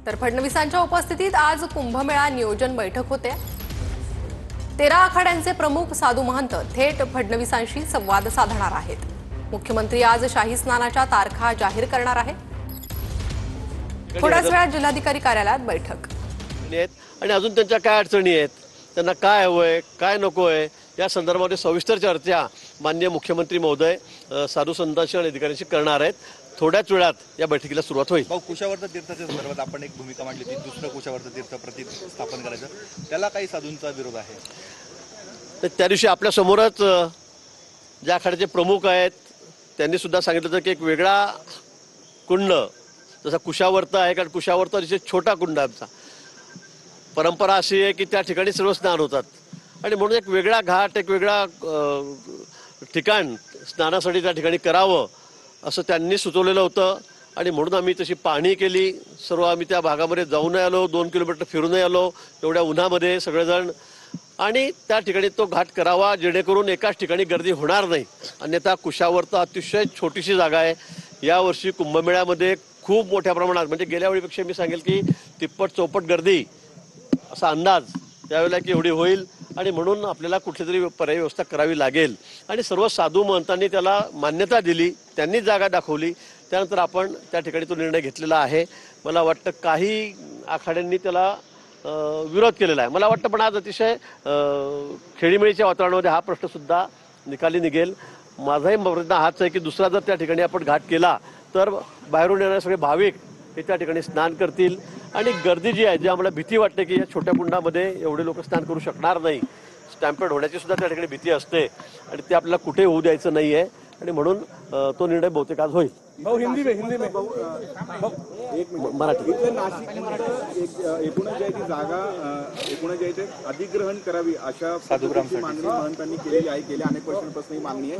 तर फडणवीसांच्या उपस्थितीत आज कुंभमेळा नियोजन बैठक होते। 13 आखाड्यांचे प्रमुख साधू महंत थेट फडणवीसांशी संवाद साधणार आहेत। मुख्यमंत्री आज शाही स्नानाच्या तारखा जाहीर करणार आहेत। थोड्याच वेळात जिल्हाधिकारी कार्यालयात बैठक आणि अजून त्यांच्या काय अडचणी आहेत, त्यांना काय हवंय काय नकोय या संदर्भात सविस्तर चर्चा माननीय मुख्यमंत्री महोदय साधू संतांशी आणि अधिकाऱ्यांशी करणार आहेत। थोड्याच वेळात या बैठकीला सुरुवात होईल। कुशावर्त तीर्थाच्या संदर्भात आपण एक भूमिका मांडली होती, दुसरं कुशावर्त तीर्थ प्रतिस्थापन करायचं, त्याला काही साधूंचा विरोध आहे। तर त्या दिवशी आपल्या समोरच ज्या आखाड्याचे प्रमुख आहेत त्यांनी सुद्धा सांगितलं होतं की एक वेगळा कुंड जसा कुशावर्त आहे, कारण कुशावर्त अतिशय छोटा कुंड आमचा, परंपरा अशी आहे की त्या ठिकाणी सर्व स्नान होतात आणि म्हणून एक वेगळा घाट, एक वेगळा ठिकाण स्नानासाठी त्या ठिकाणी करावं असं त्यांनी सुचवलेलं होतं। आणि म्हणून आम्ही तशी पाहणी केली, सर्व आम्ही त्या भागामध्ये जाऊन आलो, 2 किलोमीटर फिरून आलो एवढ्या उन्हामध्ये सगळेजण, आणि त्या ठिकाणी तो घाट करावा जेणेकरून एकाच ठिकाणी गर्दी होणार नाही। अन्यथा कुशावर्त अतिशय छोटीशी जागा आहे। यावर्षी कुंभमेळ्यामध्ये खूप मोठ्या प्रमाणात, म्हणजे गेल्या वेळीपेक्षा मी सांगेल की तिप्पट चौपट गर्दी असा अंदाज त्यावेळेला की एवढी होईल, आणि म्हणून आपल्याला कुठली तरी पर्यायी व्यवस्था करावी लागेल। आणि सर्व साधू महंतांनी त्याला मान्यता दिली, त्यांनी जागा दाखवली, त्यानंतर आपण त्या ठिकाणी तो निर्णय घेतलेला आहे। मला वाटतं काही आखाड्यांनी त्याला विरोध केलेला आहे, मला वाटतं, पण आज अतिशय खेळीमेळीच्या वातावरणामध्ये हा प्रश्नसुद्धा निकाली निघेल। माझाही प्रयत्न हाच आहे की दुसरा जर त्या ठिकाणी आपण घाट केला तर बाहेरून येणारे सगळे भाविक हे त्या ठिकाणी स्नान करतील, आणि गर्दी जी आहे, जी आम्हाला भीती वाटते की या छोट्या कुंडामध्ये एवढे लोक स्नान करू शकणार नाही, स्टॅम्पेड होण्याची सुद्धा त्या ठिकाणी भीती असते, आणि ते आपल्याला कुठे होऊ द्यायचं नाही आहे, आणि म्हणून तो निर्णय बहुतेक आज होईल। हिंदी में मराठी एकूणच ती जागा एकूणच अधिग्रहण करावी अशा मागणी महंतांनी केलेली आहे, गेल्या अनेक वर्षांपासून ही मागणी आहे।